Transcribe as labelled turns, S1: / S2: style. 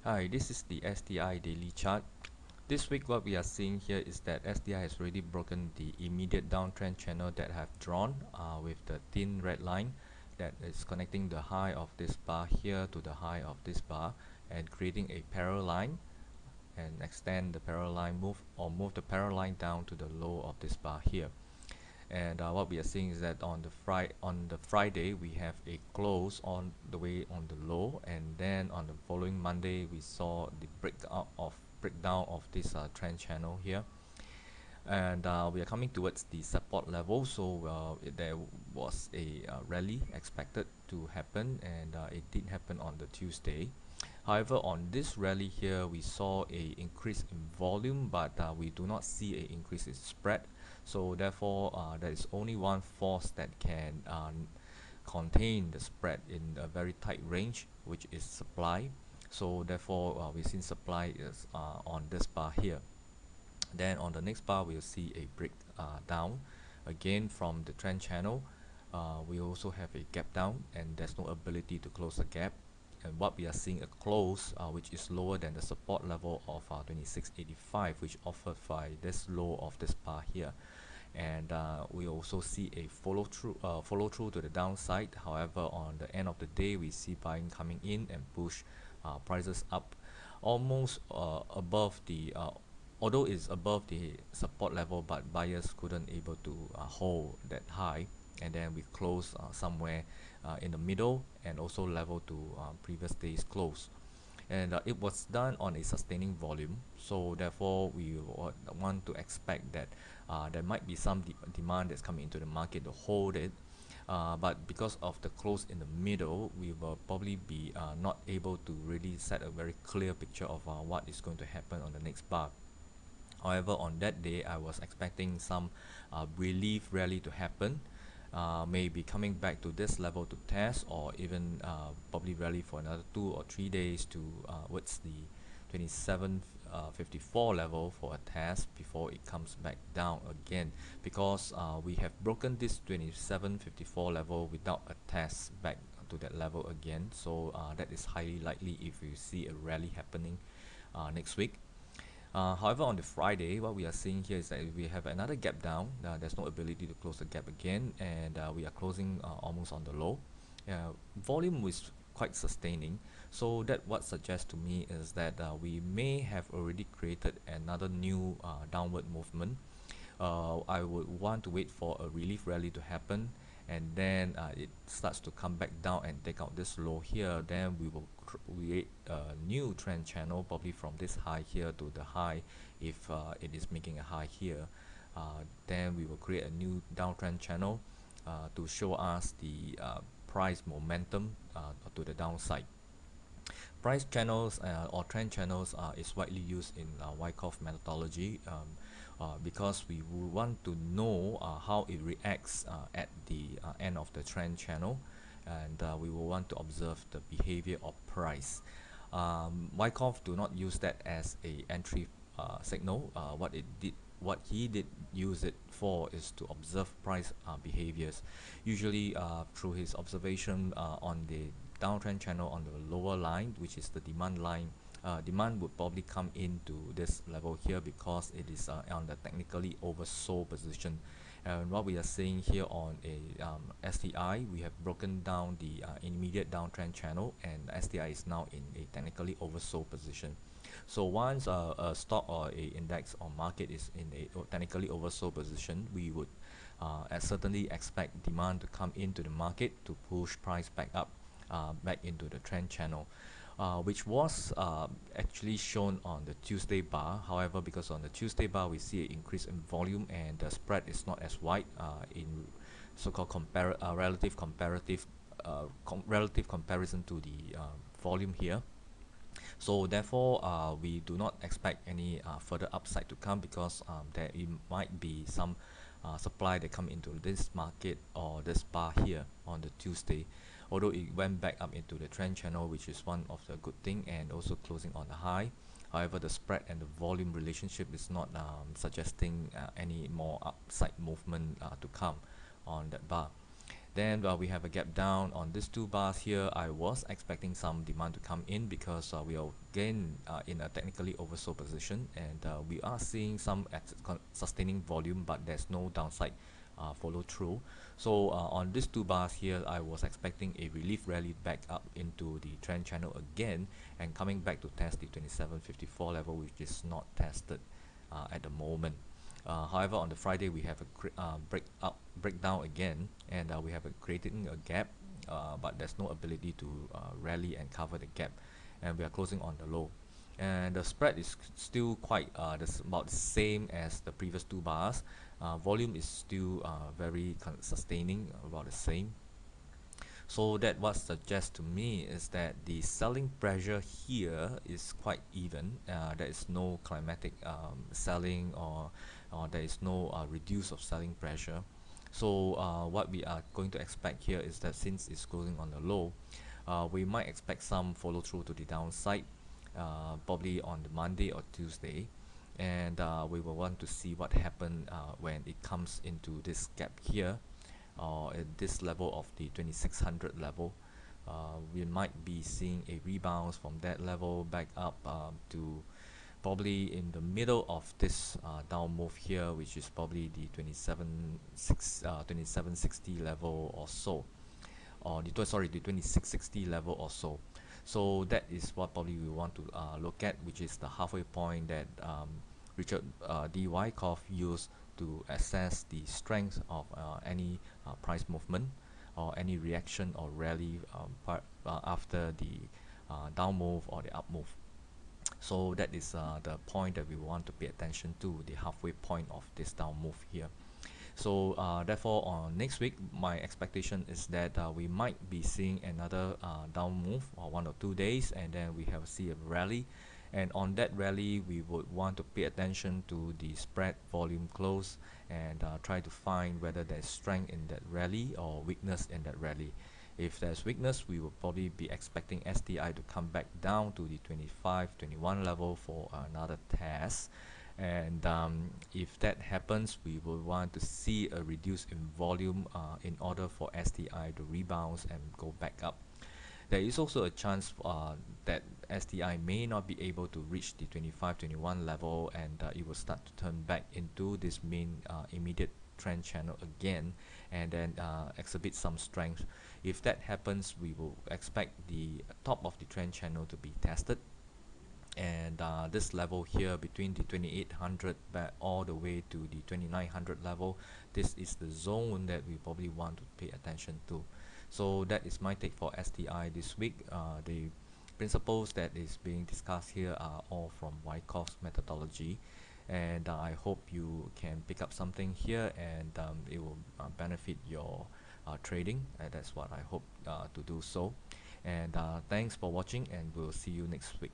S1: Hi, this is the STI daily chart. This week what we are seeing here is that STI has already broken the immediate downtrend channel that I have drawn with the thin red line that is connecting the high of this bar here to the high of this bar and creating a parallel line and extend the parallel line, move the parallel line down to the low of this bar here. And what we are seeing is that on the Friday we have a close on the way on the low, and then on the following Monday we saw the breakdown of this trend channel here, and we are coming towards the support level. So there was a rally expected to happen, and it did happen on the Tuesday. However, on this rally here, we saw a increase in volume, but we do not see a increase in spread. So therefore, there is only one force that can contain the spread in a very tight range, which is supply. So therefore, we've seen supply is on this bar here. Then on the next bar, we'll see a break down again from the trend channel. We also have a gap down, and there's no ability to close the gap. And what we are seeing a close which is lower than the support level of 2685, which offered by this low of this bar here. And we also see a follow through to the downside. However, on the end of the day, we see buying coming in and push prices up almost above the although it's above the support level, but buyers couldn't able to hold that high, and then we close somewhere in the middle and also level to previous day's close. And it was done on a sustaining volume, so therefore we want to expect that there might be some demand that's coming into the market to hold it, but because of the close in the middle, we will probably be not able to really set a very clear picture of what is going to happen on the next bar. However, on that day, I was expecting some relief rally to happen, maybe coming back to this level to test, or even probably rally for another 2 or 3 days towards the 2754 level for a test before it comes back down again, because we have broken this 2754 level without a test back to that level again. So that is highly likely if you see a rally happening next week. However, on the Friday, what we are seeing here is that we have another gap down. There's no ability to close the gap again, and we are closing almost on the low. Volume was quite sustaining, so that what suggests to me is that we may have already created another new downward movement. I would want to wait for a relief rally to happen, and then it starts to come back down and take out this low here. Then we will create a new trend channel, probably from this high here to the high. If it is making a high here, then we will create a new downtrend channel to show us the price momentum to the downside. Price channels or trend channels is widely used in Wyckoff methodology, because we will want to know how it reacts at the end of the trend channel, and we will want to observe the behavior of price. Wyckoff do not use that as a entry signal. What he did use it for is to observe price behaviors, usually through his observation on the downtrend channel on the lower line, which is the demand line. Demand would probably come into this level here because it is on the technically oversold position. And what we are seeing here on a STI, we have broken down the immediate downtrend channel, and STI is now in a technically oversold position. So once a stock or a index or market is in a technically oversold position, we would certainly expect demand to come into the market to push price back up, back into the trend channel, which was actually shown on the Tuesday bar. However, because on the Tuesday bar we see an increase in volume and the spread is not as wide in so-called relative comparison to the volume here. So therefore, we do not expect any further upside to come, because there might be some supply that come into this market or this bar here on the Tuesday, although it went back up into the trend channel, which is one of the good thing, and also closing on the high. However, the spread and the volume relationship is not suggesting any more upside movement to come on that bar. Then we have a gap down on these two bars here. I was expecting some demand to come in because we are again in a technically oversold position, and we are seeing some sustaining volume, but there's no downside follow through. So on these two bars here, I was expecting a relief rally back up into the trend channel again, and coming back to test the 2754 level, which is not tested at the moment. However, on the Friday we have a breakdown again, and we have creating a gap, but there's no ability to rally and cover the gap, and we are closing on the low. And the spread is still quite about the same as the previous two bars. Volume is still very sustaining, about the same. So that what suggests to me is that the selling pressure here is quite even. There is no climatic selling, or there is no reduce of selling pressure. So what we are going to expect here is that since it's closing on the low, we might expect some follow through to the downside, probably on the Monday or Tuesday, and we will want to see what happens when it comes into this gap here, or at this level of the 2600 level. We might be seeing a rebound from that level back up to probably in the middle of this down move here, which is probably the 2760 level or so, or the 2660 level or so. So that is what probably we want to look at, which is the halfway point that Richard D. Wyckoff used to assess the strength of any price movement or any reaction or rally after the down move or the up move. So that is the point that we want to pay attention to, the halfway point of this down move here. So therefore, on next week, my expectation is that we might be seeing another down move or 1 or 2 days, and then we have see a rally. And on that rally, we would want to pay attention to the spread volume close, and try to find whether there's strength in that rally or weakness in that rally. If there's weakness, we will probably be expecting STI to come back down to the 25-21 level for another test. And if that happens, we will want to see a reduce in volume in order for STI to rebound and go back up. There is also a chance that STI may not be able to reach the 25-21 level, and it will start to turn back into this main immediate trend channel again, and then exhibit some strength. If that happens, we will expect the top of the trend channel to be tested, and this level here between the 2800 back all the way to the 2900 level, this is the zone that we probably want to pay attention to. So that is my take for STI this week. The principles that is being discussed here are all from Wyckoff's methodology, and I hope you can pick up something here, and it will benefit your trading, and that's what I hope to do so. And thanks for watching, and we'll see you next week.